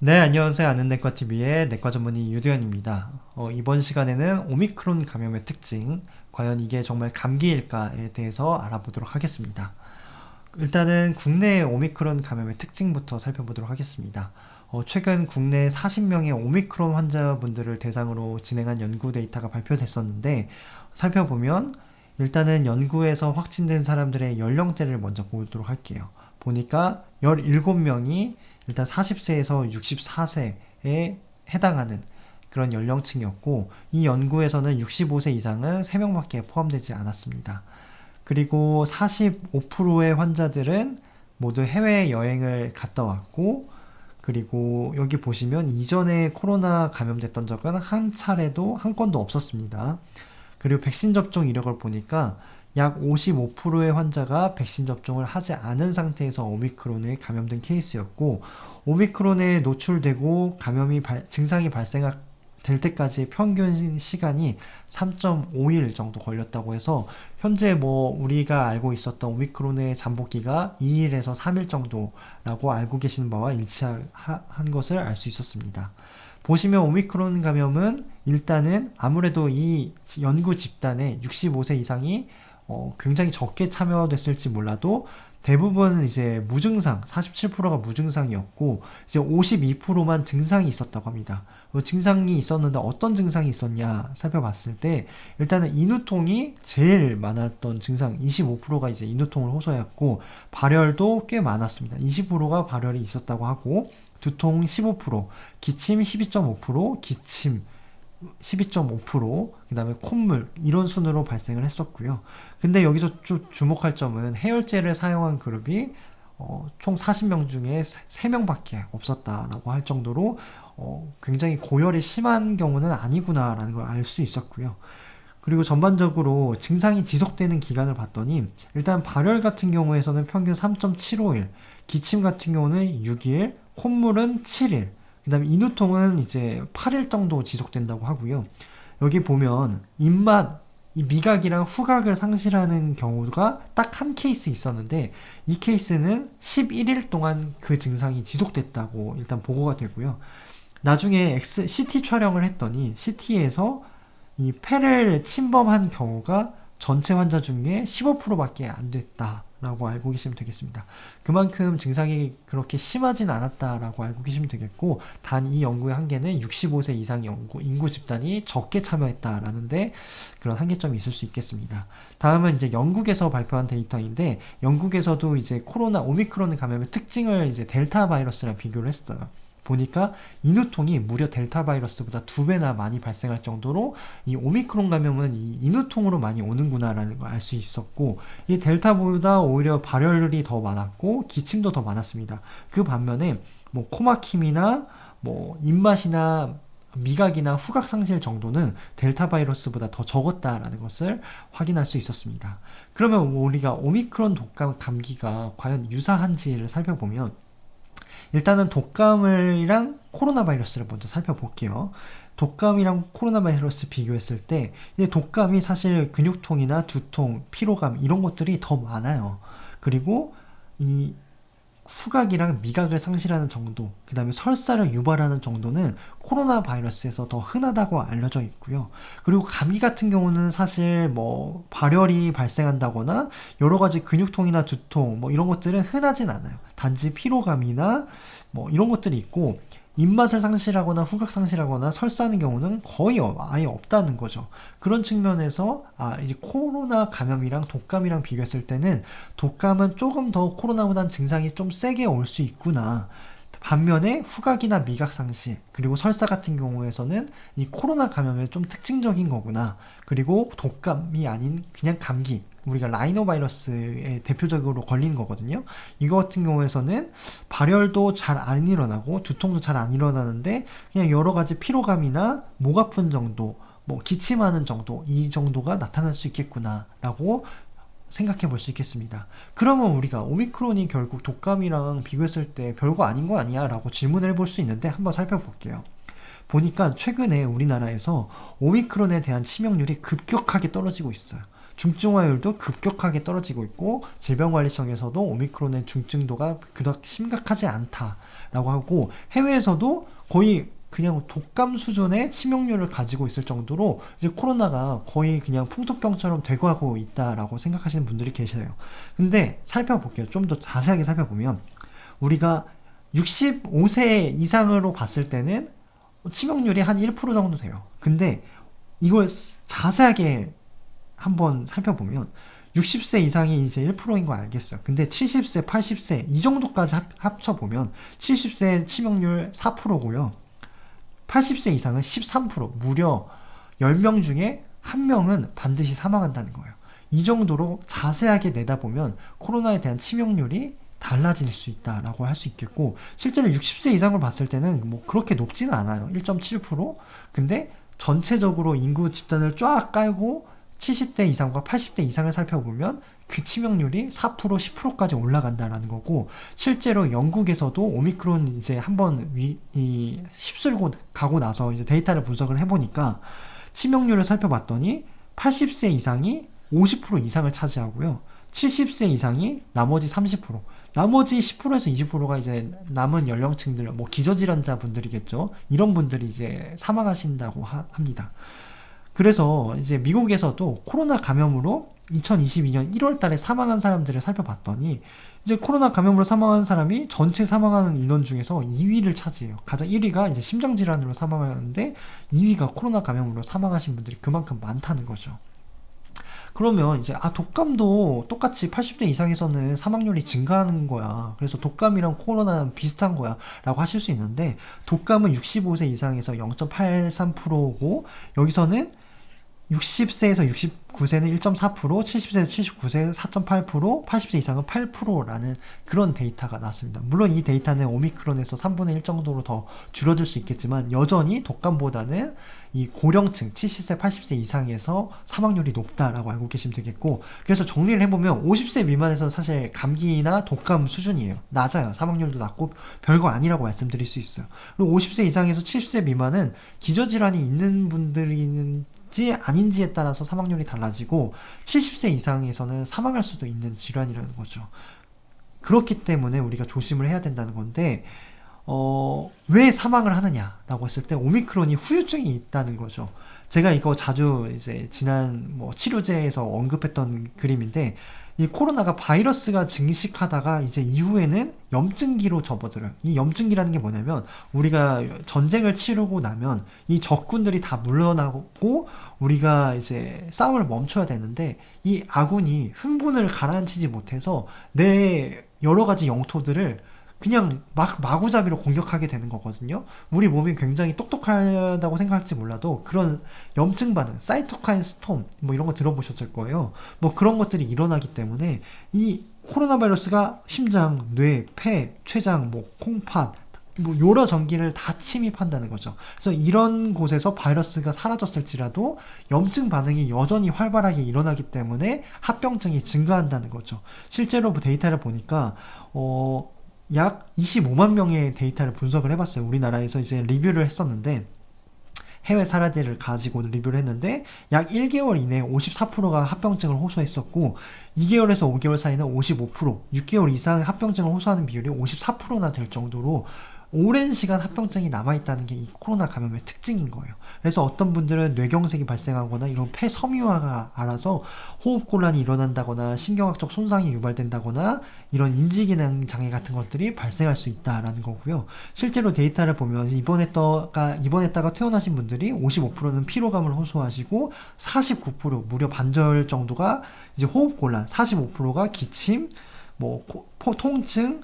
네, 안녕하세요. 아는 내과TV의 내과 전문의 유두현입니다. 이번 시간에는 오미크론 감염의 특징, 과연 이게 정말 감기일까에 대해서 알아보도록 하겠습니다. 일단은 국내 오미크론 감염의 특징부터 살펴보도록 하겠습니다. 최근 국내 40명의 오미크론 환자분들을 대상으로 진행한 연구 데이터가 발표됐었는데, 살펴보면 일단은 연구에서 확진된 사람들의 연령대를 먼저 보도록 할게요. 보니까 17명이 일단 40세에서 64세에 해당하는 그런 연령층이었고, 이 연구에서는 65세 이상은 3명밖에 포함되지 않았습니다. 그리고 45%의 환자들은 모두 해외여행을 갔다 왔고, 그리고 여기 보시면 이전에 코로나 감염됐던 적은 한 건도 없었습니다. 그리고 백신 접종 이력을 보니까 약 55%의 환자가 백신 접종을 하지 않은 상태에서 오미크론에 감염된 케이스였고, 오미크론에 노출되고 증상이 발생될 때까지의 평균 시간이 3.5일 정도 걸렸다고 해서, 현재 우리가 알고 있었던 오미크론의 잠복기가 2일에서 3일 정도라고 알고 계시는 바와 일치한 것을 알 수 있었습니다. 보시면 오미크론 감염은 일단은 아무래도 이 연구 집단에 65세 이상이 굉장히 적게 참여됐을지 몰라도 대부분 이제 무증상, 47%가 무증상이었고, 이제 52%만 증상이 있었다고 합니다. 증상이 있었는데 어떤 증상이 있었냐 살펴봤을 때, 일단은 인후통이 제일 많았던 증상, 25%가 이제 인후통을 호소했고, 발열도 꽤 많았습니다. 20%가 발열이 있었다고 하고, 두통 15%, 기침 12.5%, 기침 12.5%, 그 다음에 콧물, 이런 순으로 발생을 했었고요. 근데 여기서 좀 주목할 점은 해열제를 사용한 그룹이 총 40명 중에 3명밖에 없었다라고 할 정도로 굉장히 고열이 심한 경우는 아니구나라는 걸 알 수 있었고요. 그리고 전반적으로 증상이 지속되는 기간을 봤더니, 일단 발열 같은 경우에서는 평균 3.75일, 기침 같은 경우는 6일, 콧물은 7일, 그 다음에 인후통은 이제 8일 정도 지속된다고 하고요. 여기 보면 이 미각이랑 후각을 상실하는 경우가 딱 한 케이스 있었는데, 이 케이스는 11일 동안 그 증상이 지속됐다고 일단 보고가 되고요. 나중에 CT 촬영을 했더니 CT에서 이 폐를 침범한 경우가 전체 환자 중에 15%밖에 안 됐다라고 알고 계시면 되겠습니다. 그만큼 증상이 그렇게 심하진 않았다라고 알고 계시면 되겠고, 단 이 연구의 한계는 65세 이상 인구 집단이 적게 참여했다라는데 그런 한계점이 있을 수 있겠습니다. 다음은 이제 영국에서 발표한 데이터인데, 영국에서도 이제 오미크론 감염의 특징을 이제 델타 바이러스랑 비교를 했어요. 보니까 인후통이 무려 델타 바이러스보다 2배나 많이 발생할 정도로 이 오미크론 감염은 이 인후통으로 많이 오는구나라는 걸 알 수 있었고, 이 델타보다 오히려 발열이 더 많았고 기침도 더 많았습니다. 그 반면에 코막힘이나 입맛이나 미각이나 후각 상실 정도는 델타 바이러스보다 더 적었다라는 것을 확인할 수 있었습니다. 그러면 우리가 오미크론 독감 감기가 과연 유사한지를 살펴보면, 일단은 독감이랑 코로나 바이러스를 먼저 살펴볼게요. 독감이랑 코로나 바이러스 비교했을 때, 이제 독감이 사실 근육통이나 두통, 피로감 이런 것들이 더 많아요. 그리고 이 후각이랑 미각을 상실하는 정도, 그 다음에 설사를 유발하는 정도는 코로나 바이러스에서 더 흔하다고 알려져 있고요. 그리고 감기 같은 경우는 사실 발열이 발생한다거나 여러 가지 근육통이나 두통 이런 것들은 흔하진 않아요. 단지 피로감이나 이런 것들이 있고, 입맛을 상실하거나 후각 상실하거나 설사하는 경우는 거의 아예 없다는 거죠. 그런 측면에서 이제 코로나 감염이랑 독감이랑 비교했을 때는 독감은 조금 더 코로나보다는 증상이 좀 세게 올 수 있구나. 반면에 후각이나 미각 상실, 그리고 설사 같은 경우에서는 이 코로나 감염의 좀 특징적인 거구나. 그리고 독감이 아닌 그냥 감기, 우리가 라이노바이러스에 대표적으로 걸리는 거거든요. 이거 같은 경우에서는 발열도 잘 안 일어나고 두통도 잘 안 일어나는데, 그냥 여러 가지 피로감이나 목 아픈 정도, 기침하는 정도, 이 정도가 나타날 수 있겠구나라고 생각해 볼 수 있겠습니다. 그러면 우리가 오미크론이 결국 독감이랑 비교했을 때 별거 아닌 거 아니야? 라고 질문을 해볼 수 있는데, 한번 살펴볼게요. 보니까 최근에 우리나라에서 오미크론에 대한 치명률이 급격하게 떨어지고 있어요. 중증화율도 급격하게 떨어지고 있고, 질병관리청에서도 오미크론의 중증도가 그닥 심각하지 않다 있다라고 하고, 해외에서도 거의 그냥 독감 수준의 치명률을 가지고 있을 정도로 이제 코로나가 거의 그냥 풍토병처럼 되고 있다라고 생각하시는 분들이 계세요. 근데 살펴볼게요. 좀 더 자세하게 살펴보면 우리가 65세 이상으로 봤을 때는 치명률이 한 1% 정도 돼요. 근데 이걸 자세하게 한번 살펴보면 60세 이상이 이제 1%인 거 알겠어요. 근데 70세, 80세 이 정도까지 합쳐보면 70세 치명률 4%고요. 80세 이상은 13%, 무려 10명 중에 1명은 반드시 사망한다는 거예요. 이 정도로 자세하게 내다보면 코로나에 대한 치명률이 달라질 수 있다라고 할 수 있겠고, 실제로 60세 이상을 봤을 때는 뭐 그렇게 높지는 않아요. 1.7%. 근데 전체적으로 인구 집단을 쫙 깔고 70대 이상과 80대 이상을 살펴보면 그 치명률이 4%, 10%까지 올라간다라는 거고, 실제로 영국에서도 오미크론 이제 한번 휩쓸고 가고 나서 이제 데이터를 분석을 해보니까 치명률을 살펴봤더니 80세 이상이 50% 이상을 차지하고요. 70세 이상이 나머지 30%, 나머지 10%에서 20%가 이제 남은 연령층들, 뭐 기저질환자 분들이겠죠. 이런 분들이 이제 사망하신다고 합니다. 그래서 이제 미국에서도 코로나 감염으로 2022년 1월 달에 사망한 사람들을 살펴봤더니 이제 코로나 감염으로 사망한 사람이 전체 사망하는 인원 중에서 2위를 차지해요. 가장 1위가 이제 심장질환으로 사망하는데 2위가 코로나 감염으로 사망하신 분들이 그만큼 많다는 거죠. 그러면 이제 독감도 똑같이 80대 이상에서는 사망률이 증가하는 거야. 그래서 독감이랑 코로나는 비슷한 거야 라고 하실 수 있는데, 독감은 65세 이상에서 0.83%고 여기서는 60세에서 69세는 1.4%, 70세에서 79세는 4.8%, 80세 이상은 8%라는 그런 데이터가 나왔습니다. 물론 이 데이터는 오미크론에서 3분의 1 정도로 더 줄어들 수 있겠지만 여전히 독감보다는 이 고령층 70세, 80세 이상에서 사망률이 높다라고 알고 계시면 되겠고, 그래서 정리를 해보면 50세 미만에서 사실 감기나 독감 수준이에요. 낮아요. 사망률도 낮고 별거 아니라고 말씀드릴 수 있어요. 그리고 50세 이상에서 70세 미만은 기저질환이 있는 분들이 아닌지에 따라서 사망률이 달라지고 70세 이상에서는 사망할 수도 있는 질환이라는 거죠. 그렇기 때문에 우리가 조심을 해야 된다는 건데, 왜 사망을 하느냐라고 했을 때 오미크론이 후유증이 있다는 거죠. 제가 이거 자주 이제 지난 뭐 치료제에서 언급했던 그림인데, 이 코로나가 바이러스가 증식하다가 이제 이후에는 염증기로 접어들어요. 이 염증기라는 게 뭐냐면 우리가 전쟁을 치르고 나면 이 적군들이 다 물러나고 우리가 이제 싸움을 멈춰야 되는데 이 아군이 흥분을 가라앉히지 못해서 내 여러 가지 영토들을 그냥 마구잡이로 공격하게 되는 거거든요. 우리 몸이 굉장히 똑똑하다고 생각할지 몰라도 그런 염증 반응, 사이토카인 스톰 뭐 이런 거 들어보셨을 거예요. 뭐 그런 것들이 일어나기 때문에 이 코로나 바이러스가 심장, 뇌, 폐, 췌장, 뭐 콩팥 뭐 여러 전기를 다 침입한다는 거죠. 그래서 이런 곳에서 바이러스가 사라졌을지라도 염증 반응이 여전히 활발하게 일어나기 때문에 합병증이 증가한다는 거죠. 실제로 데이터를 보니까 약 25만 명의 데이터를 분석을 해봤어요. 우리나라에서 이제 리뷰를 했었는데, 해외 사례들을 가지고 리뷰를 했는데 약 1개월 이내에 54%가 합병증을 호소했었고 2개월에서 5개월 사이는 55%, 6개월 이상 합병증을 호소하는 비율이 54%나 될 정도로 오랜 시간 합병증이 남아있다는 게 이 코로나 감염의 특징인 거예요. 그래서 어떤 분들은 뇌경색이 발생하거나 이런 폐 섬유화가 알아서 호흡곤란이 일어난다거나 신경학적 손상이 유발된다거나 이런 인지기능 장애 같은 것들이 발생할 수 있다라는 거고요. 실제로 데이터를 보면 입원했다가 퇴원하신 분들이 55%는 피로감을 호소하시고 49% 무려 반절 정도가 이제 호흡곤란, 45%가 기침, 뭐 통증,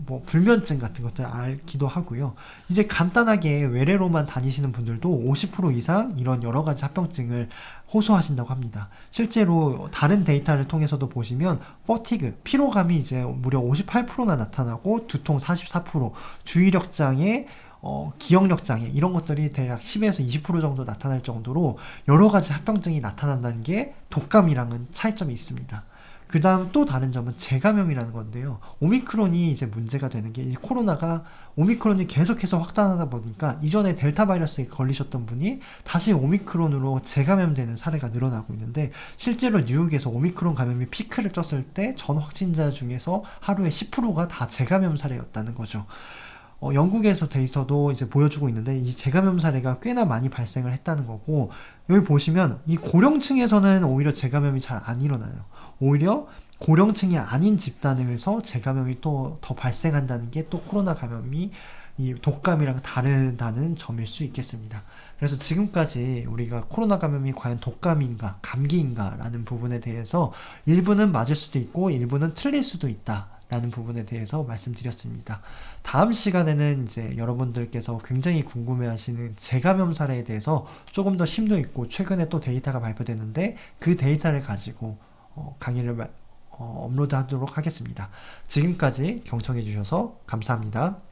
뭐 불면증 같은 것들 앓기도 하고요. 이제 간단하게 외래로만 다니시는 분들도 50% 이상 이런 여러 가지 합병증을 호소하신다고 합니다. 실제로 다른 데이터를 통해서도 보시면 퍼티그, 피로감이 이제 무려 58%나 나타나고 두통 44%, 주의력 장애, 기억력 장애 이런 것들이 대략 10에서 20% 정도 나타날 정도로 여러 가지 합병증이 나타난다는 게 독감이랑은 차이점이 있습니다. 그 다음 또 다른 점은 재감염이라는 건데요. 오미크론이 이제 문제가 되는 게 이 코로나가 오미크론이 계속해서 확산하다 보니까 이전에 델타 바이러스에 걸리셨던 분이 다시 오미크론으로 재감염되는 사례가 늘어나고 있는데, 실제로 뉴욕에서 오미크론 감염이 피크를 떴을 때 전 확진자 중에서 하루에 10%가 다 재감염 사례였다는 거죠. 영국에서 데이터도 이제 보여주고 있는데 이 재감염 사례가 꽤나 많이 발생을 했다는 거고, 여기 보시면 이 고령층에서는 오히려 재감염이 잘 안 일어나요. 오히려 고령층이 아닌 집단에서 재감염이 또 더 발생한다는 게 또 코로나 감염이 이 독감이랑 다르다는 점일 수 있겠습니다. 그래서 지금까지 우리가 코로나 감염이 과연 독감인가, 감기인가 라는 부분에 대해서 일부는 맞을 수도 있고 일부는 틀릴 수도 있다 라는 부분에 대해서 말씀드렸습니다. 다음 시간에는 이제 여러분들께서 굉장히 궁금해하시는 재감염 사례에 대해서 조금 더 심도 있고 최근에 또 데이터가 발표됐는데 그 데이터를 가지고 강의를 업로드하도록 하겠습니다. 지금까지 경청해 주셔서 감사합니다.